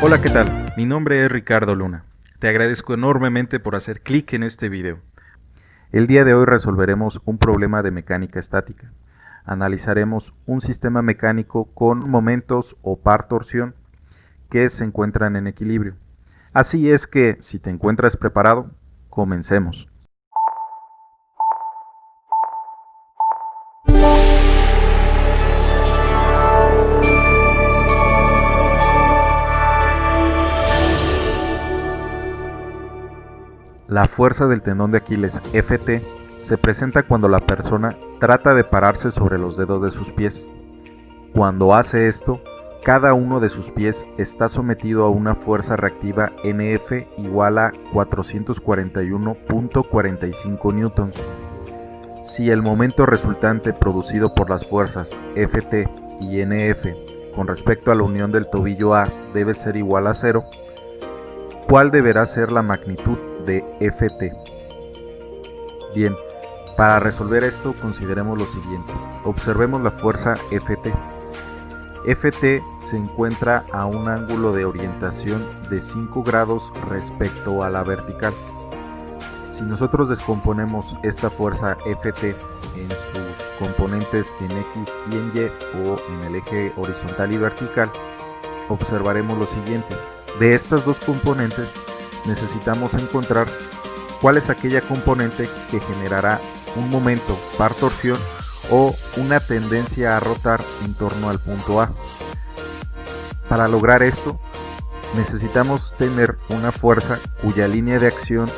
Hola, ¿qué tal? Mi nombre es Ricardo Luna. Te agradezco enormemente por hacer clic en este video. El día de hoy resolveremos un problema de mecánica estática. Analizaremos un sistema mecánico con momentos o par torsión que se encuentran en equilibrio. Así es que, si te encuentras preparado, comencemos. La fuerza del tendón de Aquiles, Ft, se presenta cuando la persona trata de pararse sobre los dedos de sus pies. Cuando hace esto, cada uno de sus pies está sometido a una fuerza reactiva Nf igual a 441.45 newtons. Si el momento resultante producido por las fuerzas Ft y Nf con respecto a la unión del tobillo A debe ser igual a 0, ¿cuál deberá ser la magnitud de Ft? Bien, para resolver esto consideremos lo siguiente. Observemos la fuerza Ft. Ft se encuentra a un ángulo de orientación de 5 grados respecto a la vertical. Si nosotros descomponemos esta fuerza Ft en sus componentes en X y en Y o en el eje horizontal y vertical, observaremos lo siguiente. De estas dos componentes necesitamos encontrar cuál es aquella componente que generará un momento par torsión o una tendencia a rotar en torno al punto A. Para lograr esto, necesitamos tener una fuerza cuya línea de acción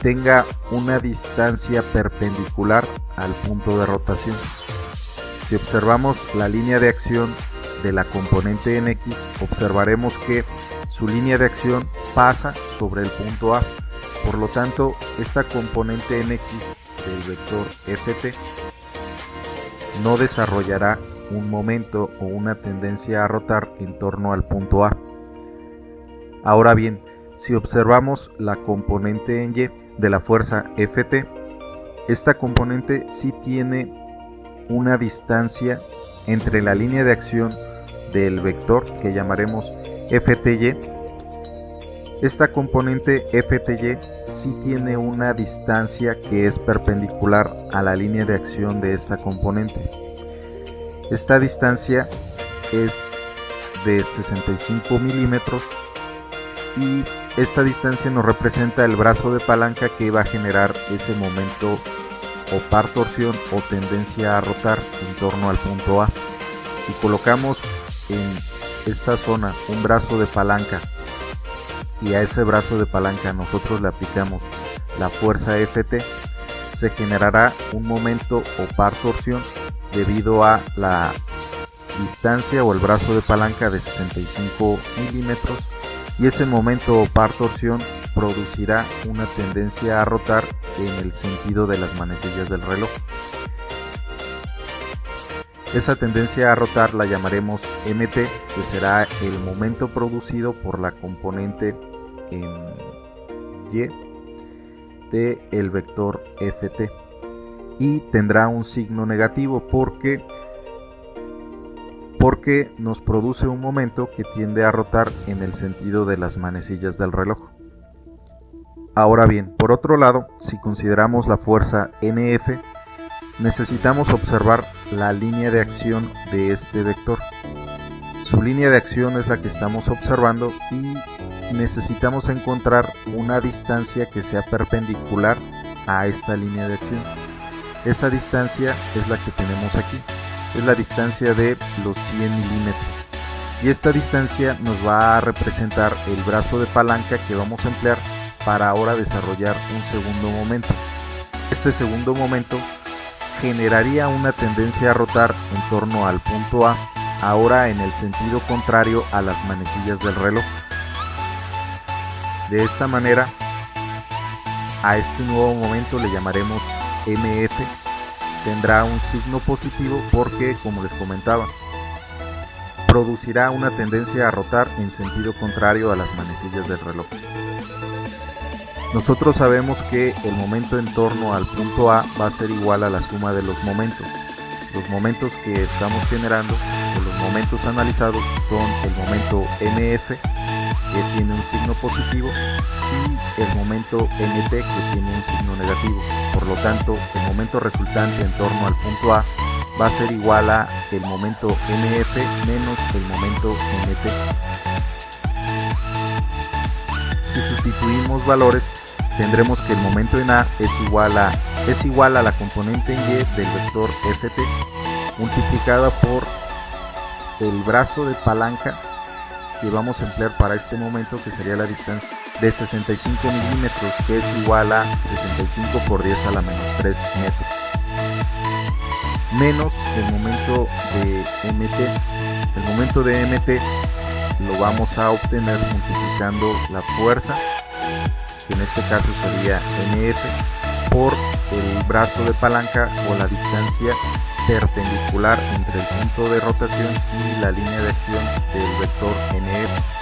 tenga una distancia perpendicular al punto de rotación. Si observamos la línea de acción de la componente en X, observaremos que su línea de acción pasa sobre el punto A. Por lo tanto, esta componente en X del vector Ft no desarrollará un momento o una tendencia a rotar en torno al punto A. Ahora bien, si observamos la componente en Y de la fuerza Ft, esta componente sí tiene una distancia entre la línea de acción del vector que llamaremos Fty. Esta componente Fty sí tiene una distancia que es perpendicular a la línea de acción de esta componente. Esta distancia es de 65 milímetros y esta distancia nos representa el brazo de palanca que va a generar ese momento o par torsión o tendencia a rotar en torno al punto A. Si colocamos en esta zona un brazo de palanca y a ese brazo de palanca nosotros le aplicamos la fuerza Ft, se generará un momento o par torsión debido a la distancia o el brazo de palanca de 65 milímetros, y ese momento o par torsión producirá una tendencia a rotar en el sentido de las manecillas del reloj. Esa tendencia a rotar la llamaremos Mt, que será el momento producido por la componente en Y del vector Ft, y tendrá un signo negativo porque nos produce un momento que tiende a rotar en el sentido de las manecillas del reloj. Ahora bien, por otro lado, si consideramos la fuerza Nf, necesitamos observar la línea de acción de este vector. Su línea de acción es la que estamos observando y necesitamos encontrar una distancia que sea perpendicular a esta línea de acción. Esa distancia es la que tenemos aquí, es la distancia de los 100 milímetros, y esta distancia nos va a representar el brazo de palanca que vamos a emplear para ahora desarrollar un segundo momento. Este segundo momento generaría una tendencia a rotar en torno al punto A, ahora en el sentido contrario a las manecillas del reloj. De esta manera, a este nuevo momento le llamaremos Mf. Tendrá un signo positivo porque, como les comentaba, producirá una tendencia a rotar en sentido contrario a las manecillas del reloj. Nosotros sabemos que el momento en torno al punto A va a ser igual a la suma de los momentos. Los momentos que estamos generando o los momentos analizados son el momento Mf que tiene un signo positivo y el momento mt que tiene un signo negativo. Por lo tanto, el momento resultante en torno al punto A va a ser igual a el momento mf menos el momento mt. Si sustituimos valores, tendremos que el momento en A es igual a la componente en Y del vector ft multiplicada por el brazo de palanca que vamos a emplear para este momento, que sería la distancia de 65 milímetros, que es igual a 65 por 10 a la menos 3 metros, menos el momento de mt. El momento de mt lo vamos a obtener multiplicando la fuerza, que en este caso sería mf, por el brazo de palanca o la distancia perpendicular entre el punto de rotación y la línea de acción del vector nf.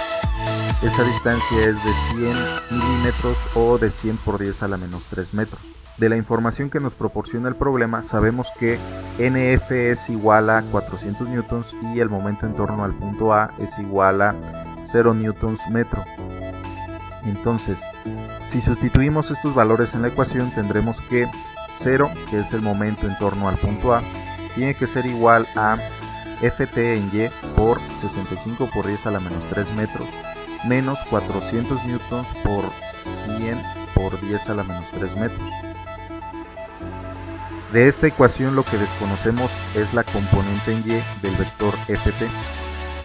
Esa distancia es de 100 milímetros o de 100 por 10 a la menos 3 metros. De la información que nos proporciona el problema, sabemos que nf es igual a 400 newtons y el momento en torno al punto A es igual a 0 newtons metro. Entonces, si sustituimos estos valores en la ecuación, tendremos que 0, que es el momento en torno al punto A, tiene que ser igual a ft en Y por 65 por 10 a la menos 3 metros menos 400 newtons por 100 por 10 a la menos 3 metros. De esta ecuación lo que desconocemos es la componente en Y del vector ft.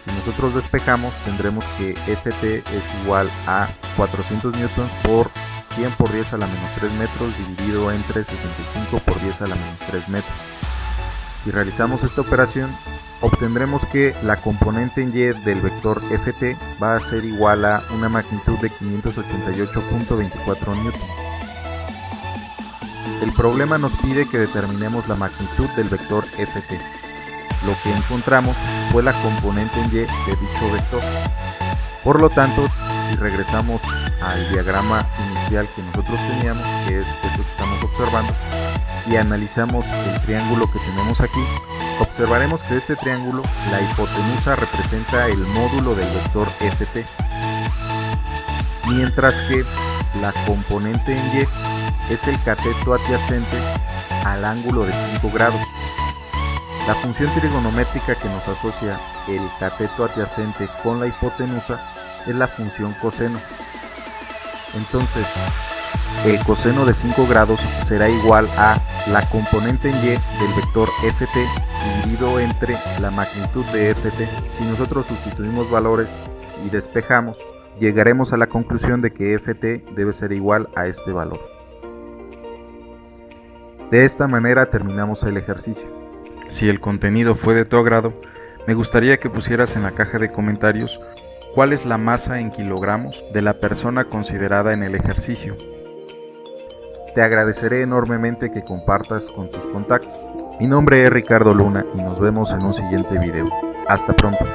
Si nosotros despejamos, tendremos que ft es igual a 400 newtons por 100 por 10 a la menos 3 metros dividido entre 65 por 10 a la menos 3 metros. Si realizamos esta operación, obtendremos que la componente en Y del vector ft va a ser igual a una magnitud de 588.24 newtons. El problema nos pide que determinemos la magnitud del vector ft. Lo que encontramos fue la componente en Y de dicho vector. Por lo tanto, si regresamos al diagrama inicial que nosotros teníamos, que es esto que estamos observando, y analizamos el triángulo que tenemos aquí, observaremos que este triángulo, la hipotenusa representa el módulo del vector ft, mientras que la componente en Y es el cateto adyacente al ángulo de 5 grados. La función trigonométrica que nos asocia el cateto adyacente con la hipotenusa es la función coseno. Entonces, el coseno de 5 grados será igual a la componente en Y del vector ft dividido entre la magnitud de ft. Si nosotros sustituimos valores y despejamos, llegaremos a la conclusión de que ft debe ser igual a este valor. De esta manera terminamos el ejercicio. Si el contenido fue de tu agrado, me gustaría que pusieras en la caja de comentarios cuál es la masa en kilogramos de la persona considerada en el ejercicio. Te agradeceré enormemente que compartas con tus contactos. Mi nombre es Ricardo Luna y nos vemos en un siguiente video. Hasta pronto.